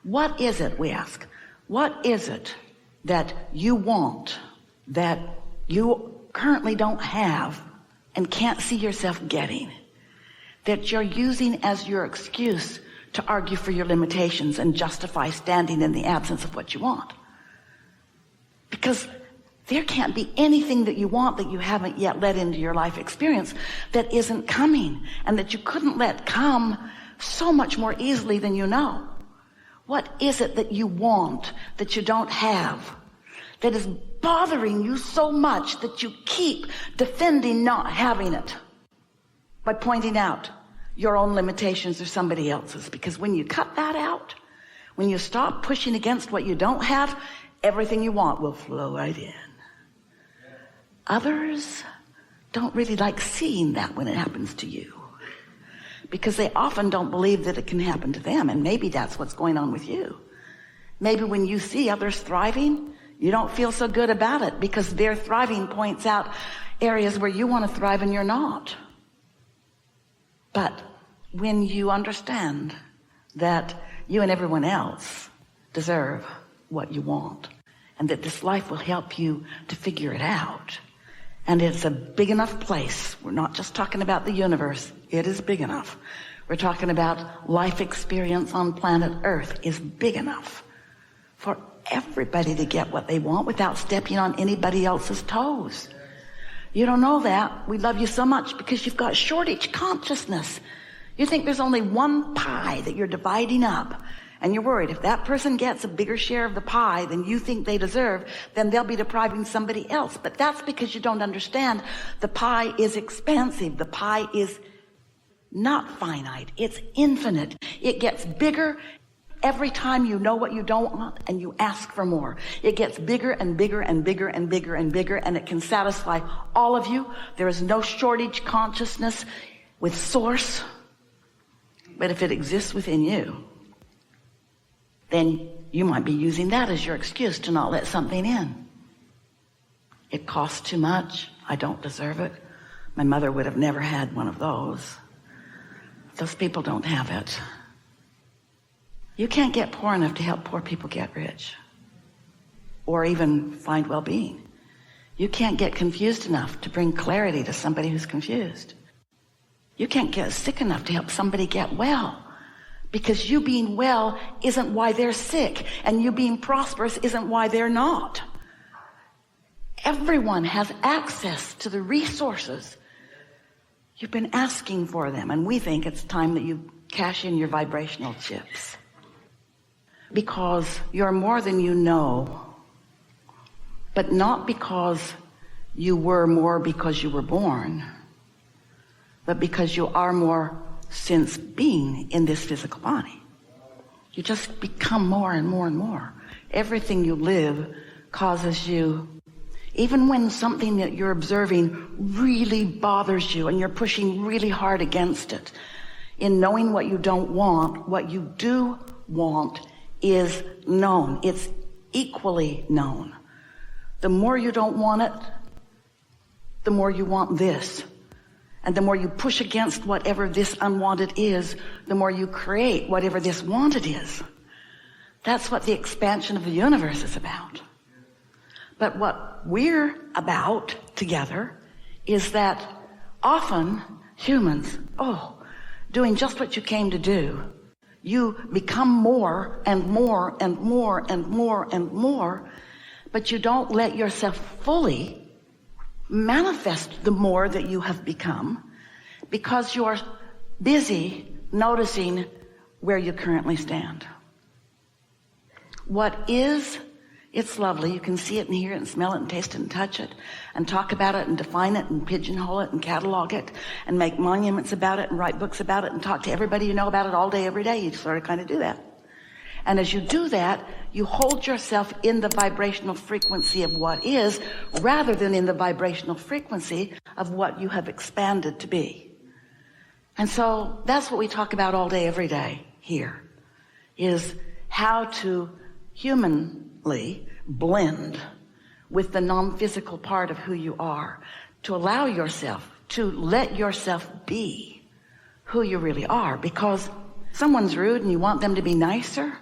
What is it, we ask, what is it that you want that you currently don't have and can't see yourself getting, that you're using as your excuse to argue for your limitations and justify standing in the absence of what you want? Because there can't be anything that you want that you haven't yet let into your life experience that isn't coming, and that you couldn't let come so much more easily than you know. What is it that you want that you don't have, that is bothering you so much that you keep defending not having it by pointing out your own limitations or somebody else's? Because when you cut that out, when you stop pushing against what you don't have, everything you want will flow right in. Others don't really like seeing that when it happens to you, because they often don't believe that it can happen to them. And maybe that's what's going on with you. Maybe when you see others thriving, you don't feel so good about it because their thriving points out areas where you want to thrive and you're not. But when you understand that you and everyone else deserve what you want, and that this life will help you to figure it out, and it's a big enough place. We're not just talking about the universe. It is big enough. We're talking about life experience on planet Earth is big enough for everybody to get what they want without stepping on anybody else's toes. You don't know that. We love you so much because you've got shortage consciousness. You think there's only one pie that you're dividing up, and you're worried if that person gets a bigger share of the pie than you think they deserve, then they'll be depriving somebody else. But that's because you don't understand the pie is expansive. The pie is not finite. It's infinite. It gets bigger every time you know what you don't want and you ask for more. It gets bigger and bigger and bigger and bigger and bigger, and it can satisfy all of you. There is no shortage consciousness with source. But if it exists within you, then you might be using that as your excuse to not let something in. It costs too much. I don't deserve it. My mother would have never had one of those. Those people don't have it. You can't get poor enough to help poor people get rich or even find well-being. You can't get confused enough to bring clarity to somebody who's confused. You can't get sick enough to help somebody get well, because you being well isn't why they're sick, and you being prosperous isn't why they're not. Everyone has access to the resources. You've been asking for them, and we think it's time that you cash in your vibrational chips, because you're more than you know, but not because you were more because you were born, but because you are more since being in this physical body. You just become more and more and more. Everything you live causes you, even when something that you're observing really bothers you and you're pushing really hard against it, in knowing what you don't want, what you do want is known. It's equally known. The more you don't want it, the more you want this. And the more you push against whatever this unwanted is, the more you create whatever this wanted is. That's what the expansion of the universe is about. But what we're about together is that often humans, doing just what you came to do, you become more and more and more and more and more, but you don't let yourself fully manifest the more that you have become because you're busy noticing where you currently stand. What is, it's lovely. You can see it and hear it and smell it and taste it and touch it and talk about it and define it and pigeonhole it and catalog it and make monuments about it and write books about it and talk to everybody you know about it all day, every day. You sort of kind of do that. And as you do that, you hold yourself in the vibrational frequency of what is, rather than in the vibrational frequency of what you have expanded to be. And so that's what we talk about all day, every day here, is how to humanly blend with the non-physical part of who you are, to allow yourself, to let yourself be who you really are. Because someone's rude and you want them to be nicer,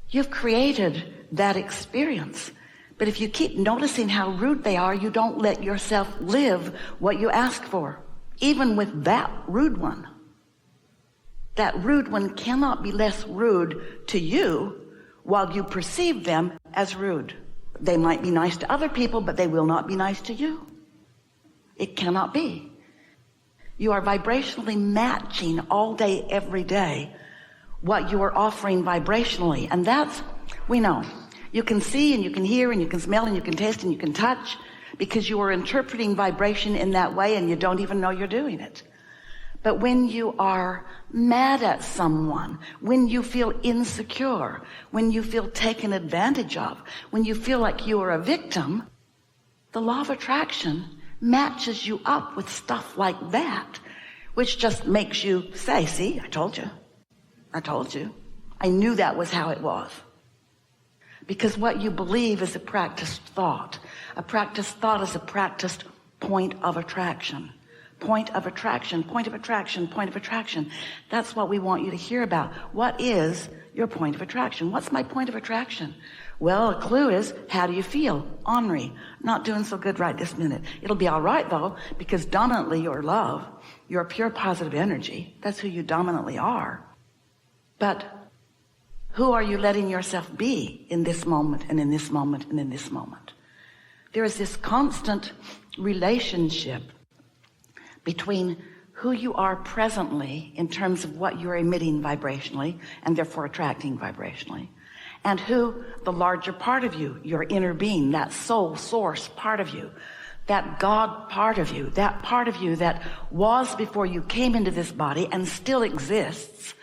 You've created that experience. But if you keep noticing how rude they are, you don't let yourself live what you ask for, even with that rude one. That rude one cannot be less rude to you while you perceive them as rude. They might be nice to other people, but they will not be nice to you. It cannot be. You are vibrationally matching all day, every day, what you are offering vibrationally. And that's, we know. You can see and you can hear and you can smell and you can taste and you can touch because you are interpreting vibration in that way and you don't even know you're doing it. But when you are mad at someone, when you feel insecure, when you feel taken advantage of, when you feel like you are a victim, the law of attraction matches you up with stuff like that, which just makes you say, see, I told you. I told you. I knew that was how it was. Because what you believe is a practiced thought. A practiced thought is a practiced point of attraction. Point of attraction, point of attraction, point of attraction. That's what we want you to hear about. What is your point of attraction? What's my point of attraction? Well, a clue is, how do you feel? Ornery. Not doing so good right this minute. It'll be all right, though, because dominantly you're love. You're pure positive energy. That's who you dominantly are. But who are you letting yourself be in this moment and in this moment and in this moment? There is this constant relationship between who you are presently in terms of what you're emitting vibrationally and therefore attracting vibrationally, and who the larger part of you, your inner being, that soul source part of you, that God part of you that was before you came into this body and still exists.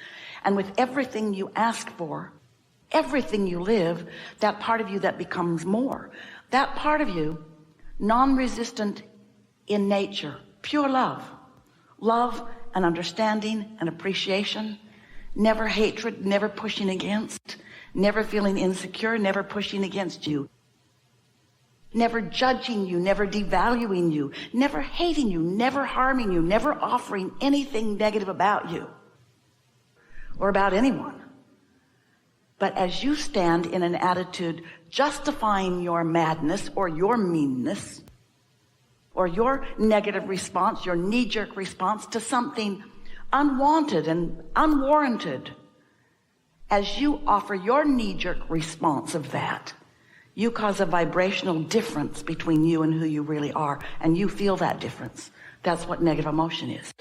And with everything you ask for, everything you live, that part of you that becomes more, that part of you, non-resistant in nature, pure love and understanding and appreciation, never hatred, never pushing against, never feeling insecure, never pushing against you, never judging you, never devaluing you, never hating you, never harming you, never offering anything negative about you or about anyone. But as you stand in an attitude justifying your madness or your meanness or your negative response, your knee-jerk response to something unwanted and unwarranted, as you offer your knee-jerk response of that, you cause a vibrational difference between you and who you really are, and you feel that difference. That's what negative emotion is.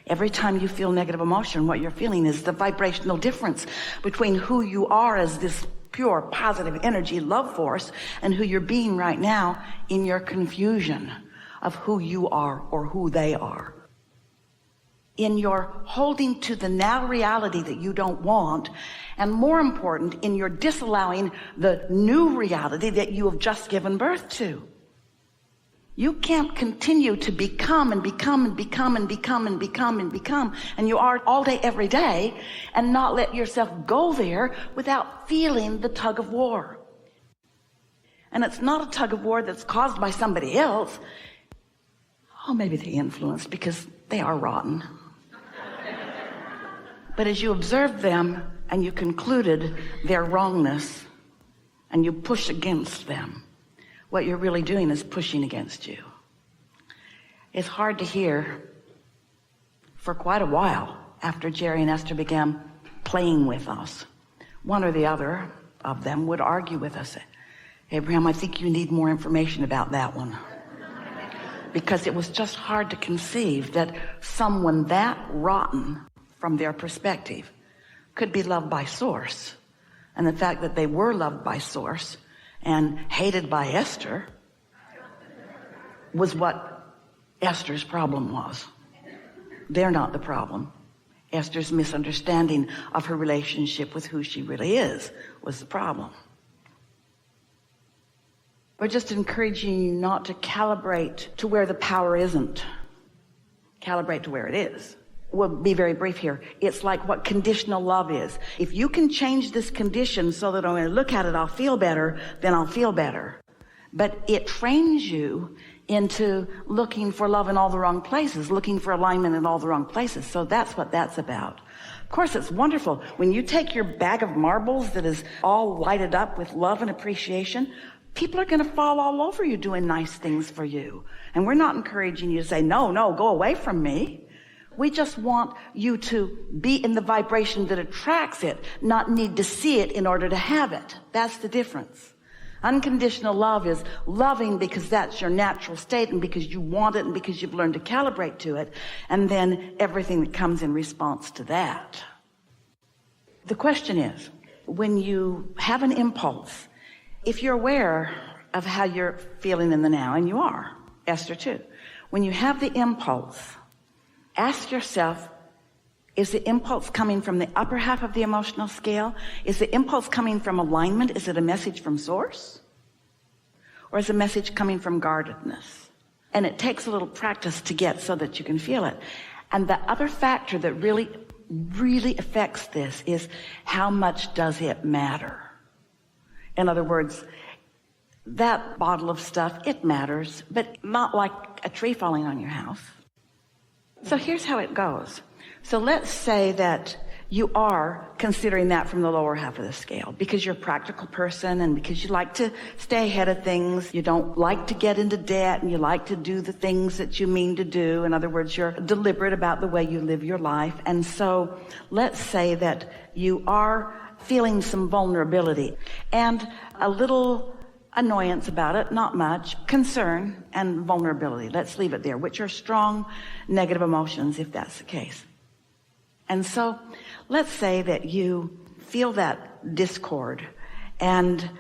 Every time you feel negative emotion, what you're feeling is the vibrational difference between who you are as this pure positive energy love force and who you're being right now in your confusion of who you are or who they are. In your holding to the now reality that you don't want, and more important, in your disallowing the new reality that you have just given birth to. You can't continue to become and become and become and become and become and become, and you are all day, every day, and not let yourself go there without feeling the tug of war. And it's not a tug of war that's caused by somebody else. Oh, maybe they influenced because they are rotten. But as you observed them and you concluded their wrongness and you push against them, what you're really doing is pushing against you. It's hard to hear for quite a while after Jerry and Esther began playing with us. One or the other of them would argue with us. Abraham, I think you need more information about that one. Because it was just hard to conceive that someone that rotten from their perspective could be loved by source. And the fact that they were loved by source and hated by Esther was what Esther's problem was. They're not the problem. Esther's misunderstanding of her relationship with who she really is was the problem. We're just encouraging you not to calibrate to where the power isn't. Calibrate to where it is. We'll be very brief here. It's like what conditional love is. If you can change this condition so that when I look at it, I'll feel better, then I'll feel better. But it trains you into looking for love in all the wrong places, looking for alignment in all the wrong places. So that's what that's about. Of course, it's wonderful. When you take your bag of marbles that is all lighted up with love and appreciation, people are going to fall all over you doing nice things for you. And we're not encouraging you to say, no, go away from me. We just want you to be in the vibration that attracts it, not need to see it in order to have it. That's the difference. Unconditional love is loving because that's your natural state and because you want it and because you've learned to calibrate to it, and then everything that comes in response to that. The question is, when you have an impulse, if you're aware of how you're feeling in the now, and you are, Esther too, when you have the impulse, ask yourself, is the impulse coming from the upper half of the emotional scale? Is the impulse coming from alignment? Is it a message from source? Or is a message coming from guardedness? And it takes a little practice to get so that you can feel it. And the other factor that really, really affects this is how much does it matter? In other words, that bottle of stuff, it matters, but not like a tree falling on your house. So here's how it goes. So let's say that you are considering that from the lower half of the scale because you're a practical person and because you like to stay ahead of things. You don't like to get into debt and you like to do the things that you mean to do. In other words, you're deliberate about the way you live your life. And so let's say that you are feeling some vulnerability and a little annoyance about it, not much, concern and vulnerability. Let's leave it there, which are strong negative emotions if that's the case. And so let's say that you feel that discord and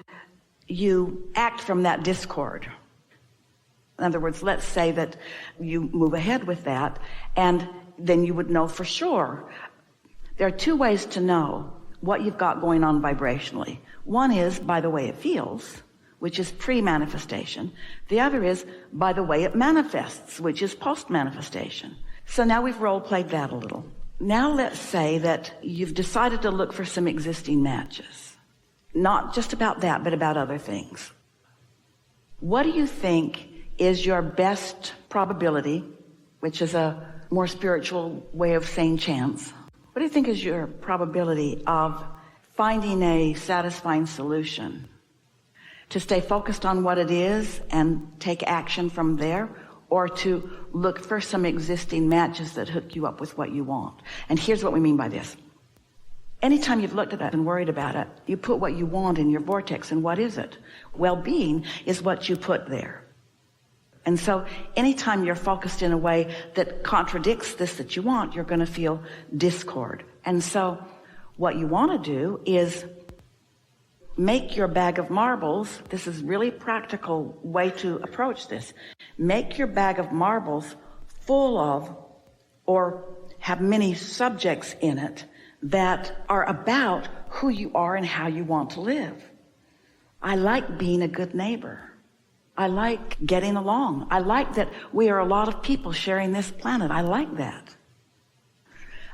you act from that discord. In other words, let's say that you move ahead with that and then you would know for sure. There are two ways to know what you've got going on vibrationally. One is by the way it feels, which is pre-manifestation. The other is by the way it manifests, which is post-manifestation. So now we've role-played that a little. Now let's say that you've decided to look for some existing matches. Not just about that, but about other things. What do you think is your best probability, which is a more spiritual way of saying chance? What do you think is your probability of finding a satisfying solution? To stay focused on what it is and take action from there, or to look for some existing matches that hook you up with what you want. And here's what we mean by this. Anytime you've looked at that and worried about it, you put what you want in your vortex. And what is it? Well-being is what you put there. And so anytime you're focused in a way that contradicts this that you want, you're going to feel discord. And so what you want to do is make your bag of marbles. This is really practical way to approach this. Make your bag of marbles full of, or have many subjects in it that are about who you are and how you want to live. I like being a good neighbor. I like getting along. I like that we are a lot of people sharing this planet. I like that.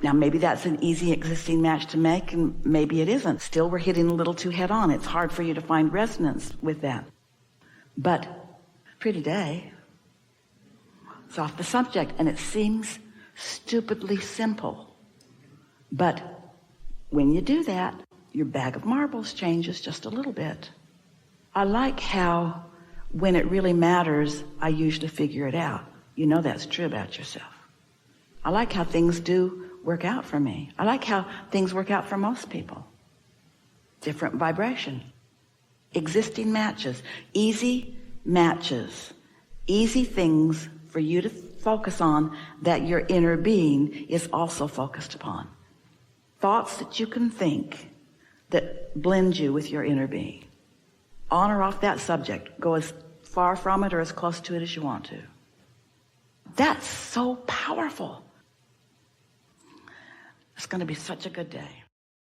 Now, maybe that's an easy existing match to make, and maybe it isn't. Still, we're hitting a little too head on. It's hard for you to find resonance with that. But pretty day, it's off the subject, and it seems stupidly simple. But when you do that, your bag of marbles changes just a little bit. I like how when it really matters, I usually figure it out. You know that's true about yourself. I like how things do work out for me. I like how things work out for most people. Different vibration. Existing matches. Easy matches. Easy things for you to focus on that your inner being is also focused upon. Thoughts that you can think that blend you with your inner being. On or off that subject. Go as far from it or as close to it as you want to. That's so powerful. It's going to be such a good day.